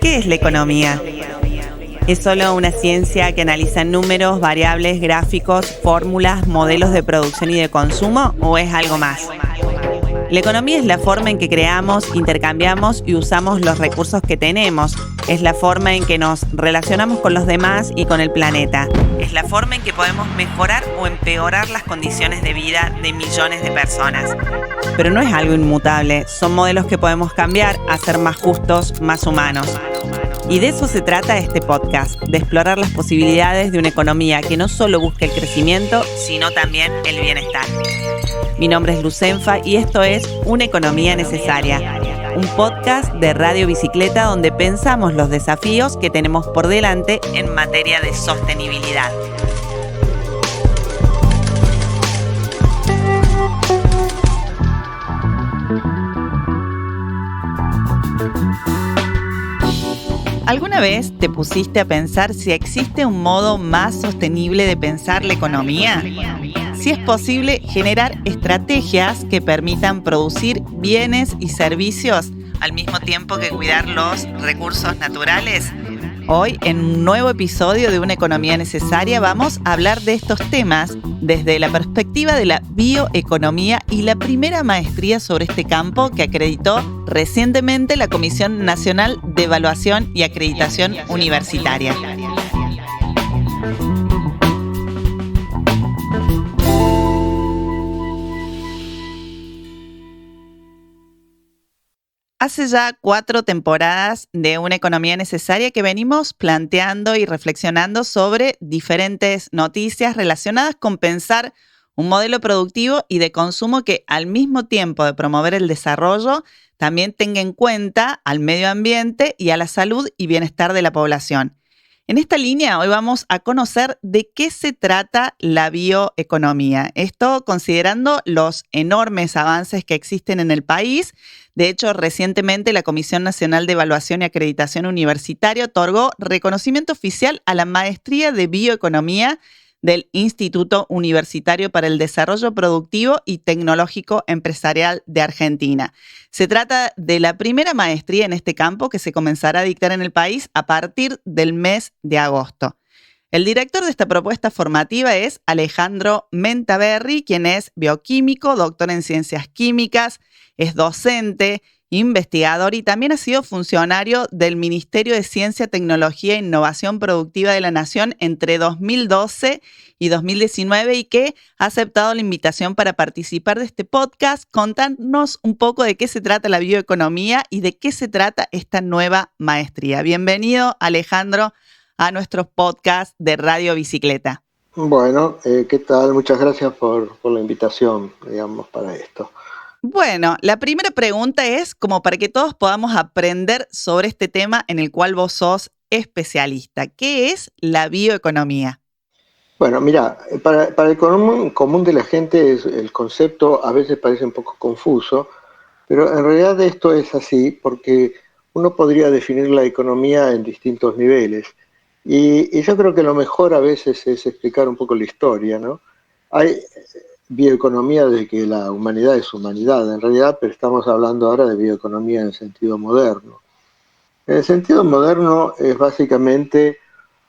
¿Qué es la economía? ¿Es solo una ciencia que analiza números, variables, gráficos, fórmulas, modelos de producción y de consumo, o es algo más? La economía es la forma en que creamos, intercambiamos y usamos los recursos que tenemos. Es la forma en que nos relacionamos con los demás y con el planeta. Es la forma en que podemos mejorar o empeorar las condiciones de vida de millones de personas. Pero no es algo inmutable, son modelos que podemos cambiar a ser más justos, más humanos. Y de eso se trata este podcast, de explorar las posibilidades de una economía que no solo busque el crecimiento, sino también el bienestar. Mi nombre es Lucenfa y esto es Una Economía Necesaria, un podcast de Radio Bicicleta donde pensamos los desafíos que tenemos por delante en materia de sostenibilidad. ¿Alguna vez te pusiste a pensar si existe un modo más sostenible de pensar la economía? Si es posible generar estrategias que permitan producir bienes y servicios al mismo tiempo que cuidar los recursos naturales. Hoy, en un nuevo episodio de Una Economía Necesaria, vamos a hablar de estos temas desde la perspectiva de la bioeconomía y la primera maestría sobre este campo que acreditó recientemente la Comisión Nacional de Evaluación y Acreditación Universitaria. Hace ya 4 temporadas de Una Economía Necesaria que venimos planteando y reflexionando sobre diferentes noticias relacionadas con pensar un modelo productivo y de consumo que al mismo tiempo de promover el desarrollo también tenga en cuenta al medio ambiente y a la salud y bienestar de la población. En esta línea hoy vamos a conocer de qué se trata la bioeconomía. Esto considerando los enormes avances que existen en el país. De hecho, recientemente la Comisión Nacional de Evaluación y Acreditación Universitaria otorgó reconocimiento oficial a la maestría de bioeconomía del Instituto Universitario para el Desarrollo Productivo y Tecnológico Empresarial de Argentina. Se trata de la primera maestría en este campo que se comenzará a dictar en el país a partir del mes de agosto. El director de esta propuesta formativa es Alejandro Mentaberri, quien es bioquímico, doctor en ciencias químicas, es docente, investigador y también ha sido funcionario del Ministerio de Ciencia, Tecnología e Innovación Productiva de la Nación entre 2012 y 2019 y que ha aceptado la invitación para participar de este podcast. Contanos un poco de qué se trata la bioeconomía y de qué se trata esta nueva maestría. Bienvenido, Alejandro, a nuestro podcast de Radio Bicicleta. Bueno, ¿qué tal? Muchas gracias por la invitación, para esto. Bueno, la primera pregunta es como para que todos podamos aprender sobre este tema en el cual vos sos especialista. ¿Qué es la bioeconomía? Bueno, mira, para el común de la gente el concepto a veces parece un poco confuso, pero en realidad esto es así porque uno podría definir la economía en distintos niveles. Y yo creo que lo mejor a veces es explicar un poco la historia, ¿no? Hay bioeconomía de que la humanidad es humanidad, en realidad, pero estamos hablando ahora de bioeconomía en el sentido moderno. En el sentido moderno es básicamente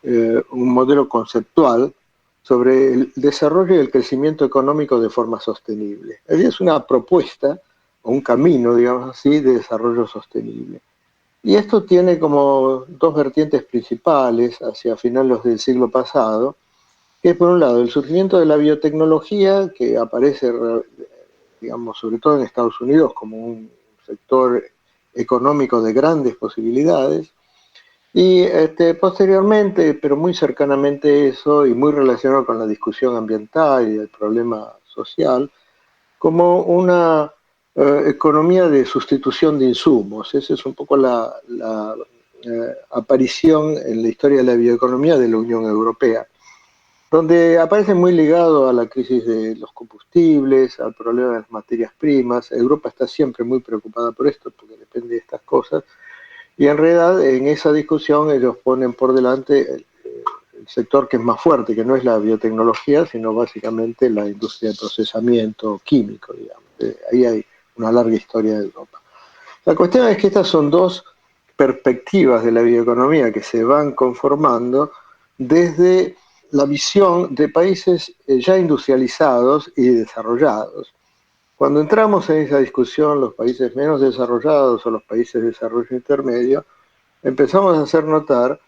un modelo conceptual sobre el desarrollo y el crecimiento económico de forma sostenible. Es una propuesta o un camino, digamos así, de desarrollo sostenible. Y esto tiene como 2 vertientes principales hacia finales del siglo pasado, que es por un lado el surgimiento de la biotecnología, que aparece, sobre todo en Estados Unidos, como un sector económico de grandes posibilidades, y posteriormente, pero muy cercanamente eso, y muy relacionado con la discusión ambiental y el problema social, como una economía de sustitución de insumos. Esa es un poco la aparición en la historia de la bioeconomía de la Unión Europea, donde aparece muy ligado a la crisis de los combustibles, al problema de las materias primas. Europa está siempre muy preocupada por esto, porque depende de estas cosas, y en realidad en esa discusión ellos ponen por delante el sector que es más fuerte, que no es la biotecnología, sino básicamente la industria de procesamiento químico, digamos. Ahí hay una larga historia de Europa. La cuestión es que estas son 2 perspectivas de la bioeconomía que se van conformando desde la visión de países ya industrializados y desarrollados. Cuando entramos en esa discusión, los países menos desarrollados o los países de desarrollo intermedio, empezamos a hacer notar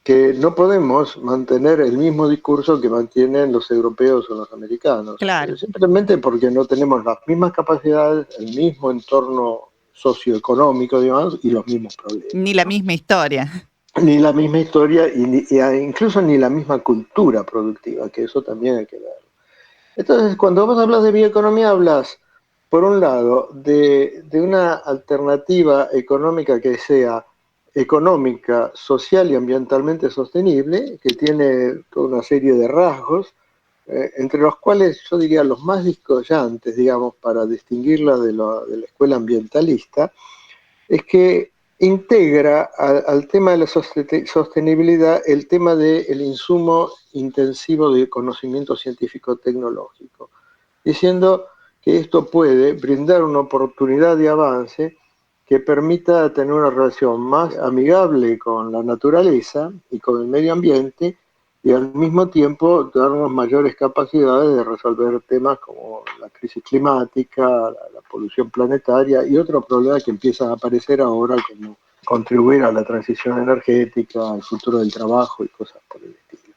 que no podemos mantener el mismo discurso que mantienen los europeos o los americanos, Claro, simplemente porque no tenemos las mismas capacidades, el mismo entorno socioeconómico, digamos, y los mismos ni problemas, la ¿no? misma historia. Ni la misma historia incluso ni la misma cultura productiva, que eso también hay que ver. Entonces, cuando vos hablas de bioeconomía, hablas, por un lado, de una alternativa económica que sea económica, social y ambientalmente sostenible, que tiene toda una serie de rasgos, entre los cuales yo diría los más descollantes, digamos, para distinguirla de la escuela ambientalista, es que integra al tema de la sostenibilidad el tema del insumo intensivo de conocimiento científico-tecnológico, diciendo que esto puede brindar una oportunidad de avance que permita tener una relación más amigable con la naturaleza y con el medio ambiente y al mismo tiempo darnos mayores capacidades de resolver temas como la crisis climática, la polución planetaria y otros problemas que empiezan a aparecer ahora como contribuir a la transición energética, al futuro del trabajo y cosas por el estilo.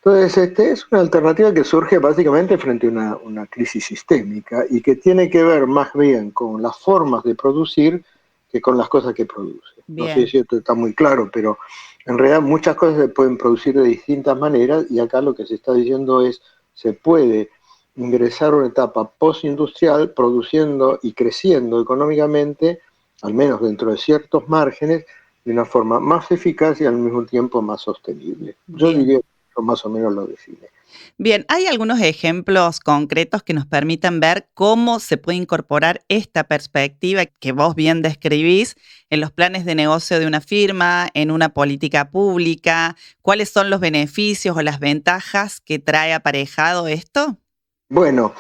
Entonces, es una alternativa que surge básicamente frente a una crisis sistémica y que tiene que ver más bien con las formas de producir que con las cosas que produce. No sé Bien. si esto está muy claro, pero en realidad muchas cosas se pueden producir de distintas maneras y acá lo que se está diciendo es se puede ingresar a una etapa postindustrial produciendo y creciendo económicamente, al menos dentro de ciertos márgenes, de una forma más eficaz y al mismo tiempo más sostenible. Yo Bien. diría más o menos lo define. Bien, ¿hay algunos ejemplos concretos que nos permitan ver cómo se puede incorporar esta perspectiva que vos bien describís en los planes de negocio de una firma, en una política pública? ¿Cuáles son los beneficios o las ventajas que trae aparejado esto? Bueno,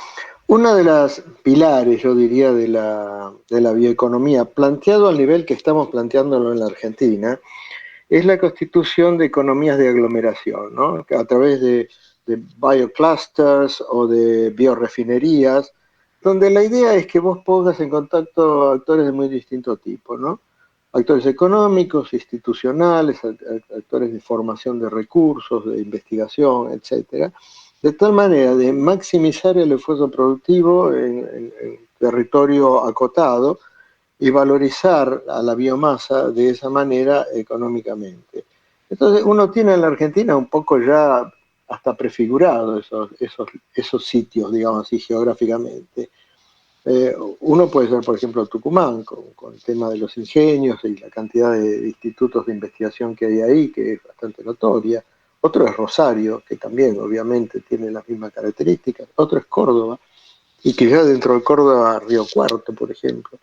una de las pilares, yo diría, de la bioeconomía, planteado al nivel que estamos planteándolo en la Argentina, es la constitución de economías de aglomeración, ¿no? A través de bioclusters o de biorefinerías, donde la idea es que vos pongas en contacto actores de muy distinto tipo, ¿no? Actores económicos, institucionales, actores de formación de recursos, de investigación, etcétera, de tal manera de maximizar el esfuerzo productivo en territorio acotado y valorizar a la biomasa de esa manera económicamente. Entonces uno tiene en la Argentina un poco ya hasta prefigurado esos sitios, digamos así, geográficamente. Uno puede ser, por ejemplo, Tucumán, con el tema de los ingenios y la cantidad de institutos de investigación que hay ahí, que es bastante notoria. Otro es Rosario, que también obviamente tiene las mismas características. Otro es Córdoba, y que ya dentro de Córdoba, Río Cuarto, por ejemplo.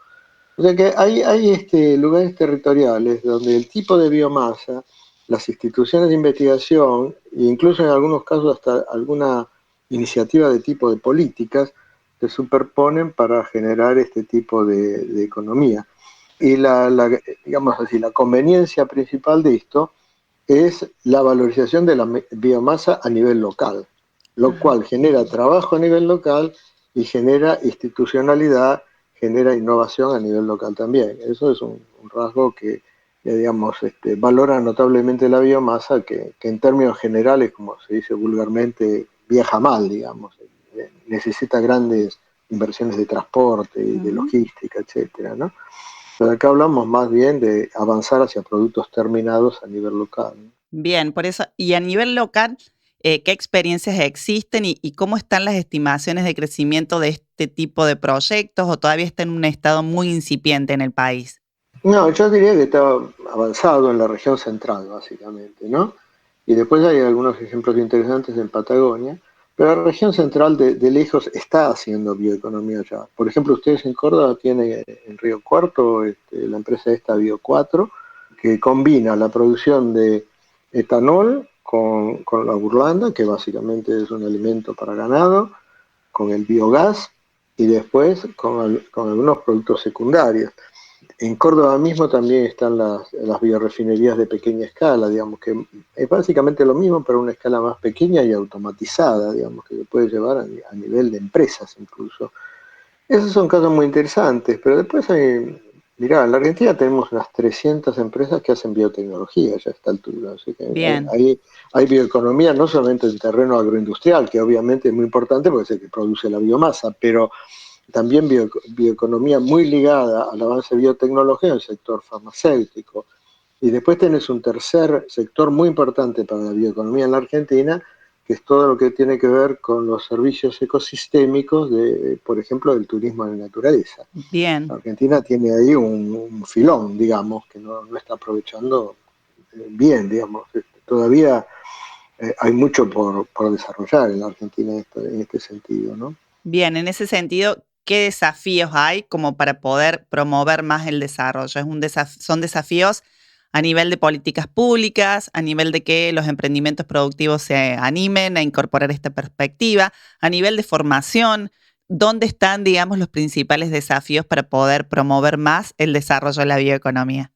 O sea que hay lugares territoriales donde el tipo de biomasa, las instituciones de investigación, e incluso en algunos casos hasta alguna iniciativa de tipo de políticas, se superponen para generar este tipo de economía. Y digamos así, la conveniencia principal de esto es la valorización de la biomasa a nivel local, lo Ah, cual genera trabajo a nivel local y genera institucionalidad, genera innovación a nivel local también. Eso es un rasgo que digamos, valora notablemente la biomasa, que en términos generales, como se dice vulgarmente, viaja mal, digamos, necesita grandes inversiones de transporte y de ujú. logística, etcétera, ¿no? Pero acá hablamos más bien de avanzar hacia productos terminados a nivel local, ¿no? Bien, por eso, y a nivel local, ¿qué experiencias existen y cómo están las estimaciones de crecimiento de este tipo de proyectos o todavía está en un estado muy incipiente en el país? No, yo diría que está avanzado en la región central, básicamente, ¿no? Y después hay algunos ejemplos interesantes en Patagonia, pero la región central de lejos está haciendo bioeconomía ya. Por ejemplo, ustedes en Córdoba tienen en Río Cuarto la empresa esta Bio4, que combina la producción de etanol con la burlanda, que básicamente es un alimento para ganado, con el biogás y después con algunos productos secundarios. En Córdoba mismo también están las biorefinerías de pequeña escala, digamos, que es básicamente lo mismo, pero a una escala más pequeña y automatizada, digamos, que se puede llevar a nivel de empresas incluso. Esos son casos muy interesantes, pero después hay, mirá, en la Argentina tenemos unas 300 empresas que hacen biotecnología ya a esta altura, así que Bien, hay bioeconomía no solamente en terreno agroindustrial, que obviamente es muy importante porque es el que produce la biomasa, pero también bioeconomía muy ligada al avance biotecnológico en el sector farmacéutico. Y después tenés un tercer sector muy importante para la bioeconomía en la Argentina, que es todo lo que tiene que ver con los servicios ecosistémicos, por ejemplo, del turismo de naturaleza. La bien. Argentina tiene ahí un filón, digamos, que no está aprovechando bien, digamos. Todavía hay mucho por desarrollar en la Argentina en este sentido, ¿no? Bien, en ese sentido, ¿qué desafíos hay como para poder promover más el desarrollo? Son desafíos a nivel de políticas públicas, a nivel de que los emprendimientos productivos se animen a incorporar esta perspectiva, a nivel de formación. ¿Dónde están, digamos, los principales desafíos para poder promover más el desarrollo de la bioeconomía?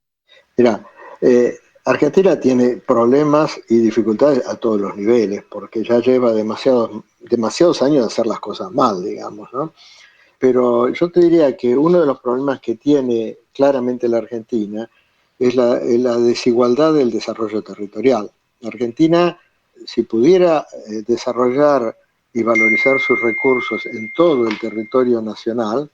Mira, Argentina tiene problemas y dificultades a todos los niveles, porque ya lleva demasiados años de hacer las cosas mal, digamos, ¿no? Pero yo te diría que uno de los problemas que tiene claramente la Argentina es la desigualdad del desarrollo territorial. La Argentina, si pudiera desarrollar y valorizar sus recursos en todo el territorio nacional,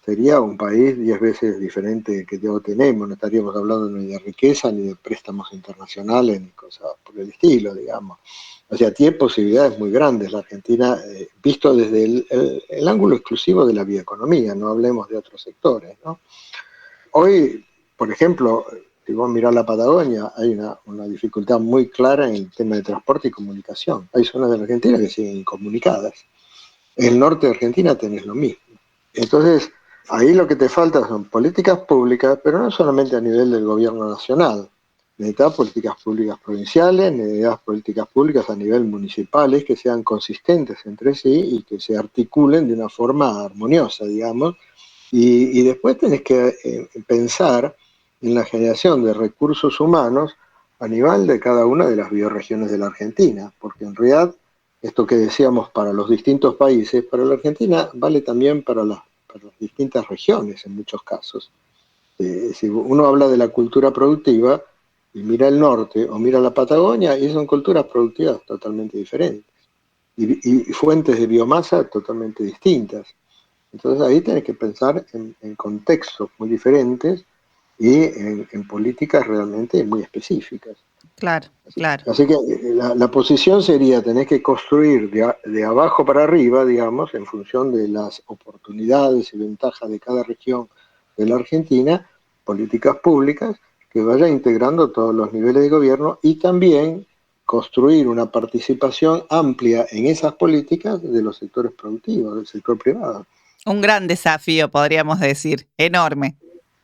sería un país 10 veces diferente que ya tenemos. No estaríamos hablando ni de riqueza, ni de préstamos internacionales, ni cosas por el estilo, digamos. O sea, tiene posibilidades muy grandes la Argentina, visto desde el ángulo exclusivo de la bioeconomía, no hablemos de otros sectores, ¿no? Hoy, por ejemplo, si vos mirás la Patagonia, hay una dificultad muy clara en el tema de transporte y comunicación. Hay zonas de la Argentina que siguen incomunicadas. En el norte de Argentina tenés lo mismo. Entonces, ahí lo que te falta son políticas públicas, pero no solamente a nivel del gobierno nacional. Necesitas políticas públicas provinciales, necesitas políticas públicas a nivel municipales que sean consistentes entre sí y que se articulen de una forma armoniosa, digamos. Y después tenés que pensar en la generación de recursos humanos a nivel de cada una de las bioregiones de la Argentina, porque en realidad esto que decíamos para los distintos países, para la Argentina vale también para las distintas regiones en muchos casos. Si uno habla de la cultura productiva y mira el norte o mira la Patagonia, y son culturas productivas totalmente diferentes y fuentes de biomasa totalmente distintas. Entonces ahí tenés que pensar en contextos muy diferentes y en políticas realmente muy específicas. Claro, claro. Así que la posición sería tener que construir de abajo para arriba, digamos, en función de las oportunidades y ventajas de cada región de la Argentina, políticas públicas que vayan integrando todos los niveles de gobierno y también construir una participación amplia en esas políticas de los sectores productivos, del sector privado. Un gran desafío, podríamos decir, enorme.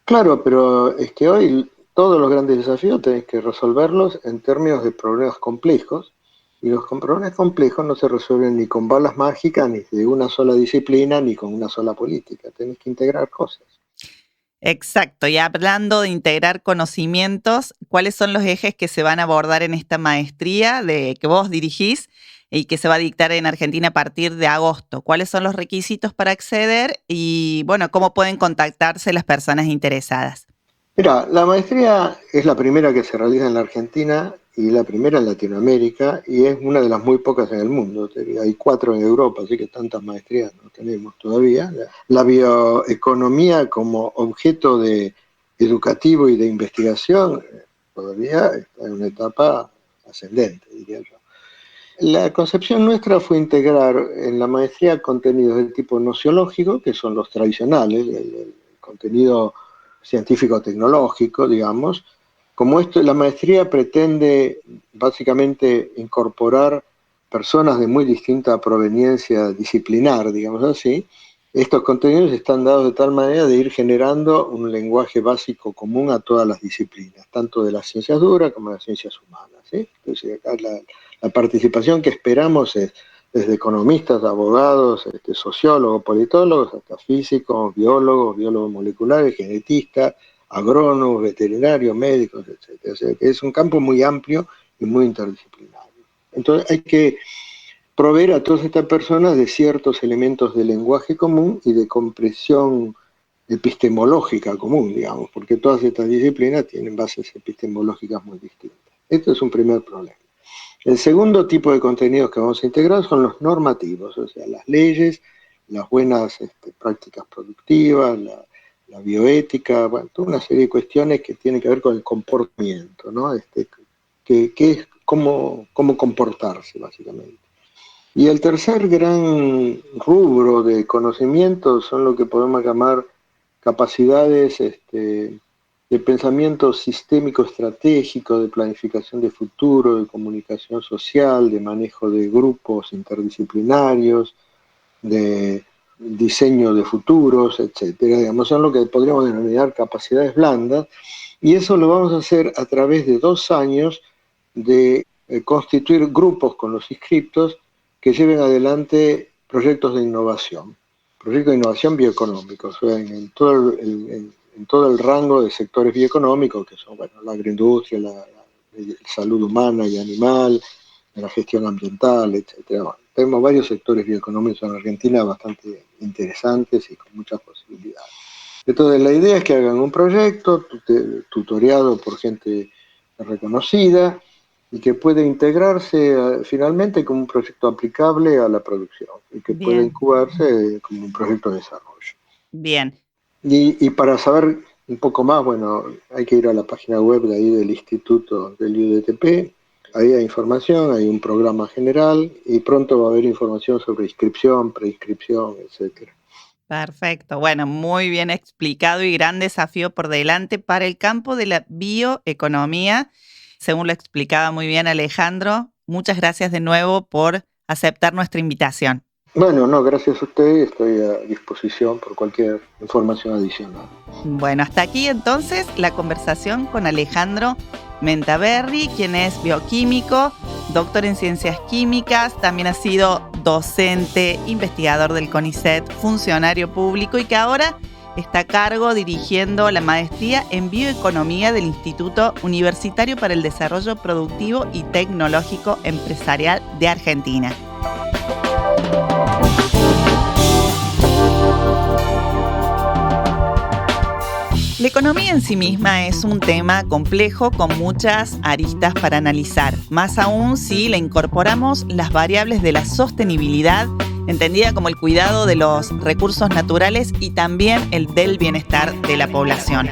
Claro, pero es que hoy todos los grandes desafíos tenés que resolverlos en términos de problemas complejos, y los problemas complejos no se resuelven ni con balas mágicas, ni de una sola disciplina, ni con una sola política. Tenés que integrar cosas. Exacto, y hablando de integrar conocimientos, ¿cuáles son los ejes que se van a abordar en esta maestría que vos dirigís y que se va a dictar en Argentina a partir de agosto? ¿Cuáles son los requisitos para acceder y, bueno, cómo pueden contactarse las personas interesadas? Mira, la maestría es la primera que se realiza en la Argentina y la primera en Latinoamérica y es una de las muy pocas en el mundo. Hay 4 en Europa, así que tantas maestrías no tenemos todavía. La bioeconomía como objeto educativo y de investigación todavía está en una etapa ascendente, diría yo. La concepción nuestra fue integrar en la maestría contenidos del tipo nociológico, que son los tradicionales, el contenido científico-tecnológico, digamos. Como esto, la maestría pretende básicamente incorporar personas de muy distinta proveniencia disciplinar, digamos así. Estos contenidos están dados de tal manera de ir generando un lenguaje básico común a todas las disciplinas, tanto de las ciencias duras como de las ciencias humanas, ¿sí? Entonces, acá la participación que esperamos es desde economistas, abogados, sociólogos, politólogos, hasta físicos, biólogos moleculares, genetistas, agrónomos, veterinarios, médicos, etc. O sea, que es un campo muy amplio y muy interdisciplinario. Entonces hay que proveer a todas estas personas de ciertos elementos de lenguaje común y de comprensión epistemológica común, digamos, porque todas estas disciplinas tienen bases epistemológicas muy distintas. Esto es un primer problema. El segundo tipo de contenidos que vamos a integrar son los normativos, o sea, las leyes, las buenas prácticas productivas, la bioética, bueno, toda una serie de cuestiones que tienen que ver con el comportamiento, ¿no? Que es cómo comportarse, básicamente. Y el tercer gran rubro de conocimiento son lo que podemos llamar capacidades de pensamiento sistémico estratégico, de planificación de futuro, de comunicación social, de manejo de grupos interdisciplinarios, de diseño de futuros, etcétera. Digamos, son lo que podríamos denominar capacidades blandas, y eso lo vamos a hacer a través de 2 años de constituir grupos con los inscriptos que lleven adelante proyectos de innovación bioeconómicos, o sea, en todo el rango de sectores bioeconómicos, que son, bueno, la agroindustria, la salud humana y animal, la gestión ambiental, etcétera. Bueno, tenemos varios sectores bioeconómicos en Argentina bastante interesantes y con muchas posibilidades. Entonces, la idea es que hagan un proyecto tutoriado por gente reconocida y que puede integrarse finalmente como un proyecto aplicable a la producción y que puede incubarse como un proyecto de desarrollo. Bien. Y para saber un poco más, bueno, hay que ir a la página web de ahí del Instituto del IUDTP. Ahí hay información, hay un programa general y pronto va a haber información sobre inscripción, preinscripción, etcétera. Perfecto. Bueno, muy bien explicado y gran desafío por delante para el campo de la bioeconomía, según lo explicaba muy bien Alejandro. Muchas gracias de nuevo por aceptar nuestra invitación. Bueno, no, gracias a usted, estoy a disposición por cualquier información adicional. Bueno, hasta aquí entonces la conversación con Alejandro Mentaberri, quien es bioquímico, doctor en ciencias químicas, también ha sido docente, investigador del CONICET, funcionario público y que ahora está a cargo dirigiendo la maestría en bioeconomía del Instituto Universitario para el Desarrollo Productivo y Tecnológico Empresarial de Argentina. La economía en sí misma es un tema complejo con muchas aristas para analizar, más aún si le incorporamos las variables de la sostenibilidad, entendida como el cuidado de los recursos naturales y también el del bienestar de la población.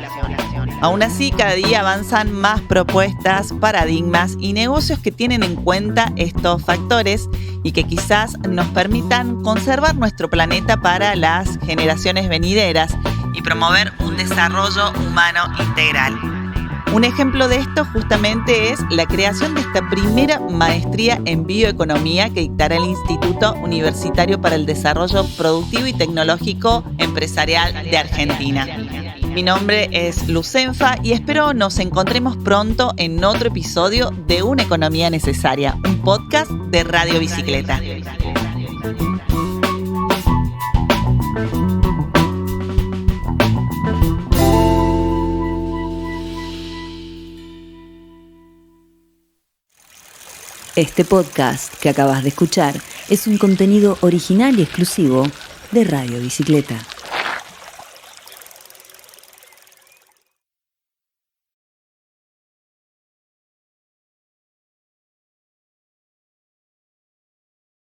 Aún así, cada día avanzan más propuestas, paradigmas y negocios que tienen en cuenta estos factores y que quizás nos permitan conservar nuestro planeta para las generaciones venideras y promover un desarrollo humano integral. Un ejemplo de esto justamente es la creación de esta primera maestría en bioeconomía que dictará el Instituto Universitario para el Desarrollo Productivo y Tecnológico Empresarial de Argentina. Mi nombre es Lucenfa y espero nos encontremos pronto en otro episodio de Una Economía Necesaria, un podcast de Radio Bicicleta. Este podcast que acabas de escuchar es un contenido original y exclusivo de Radio Bicicleta.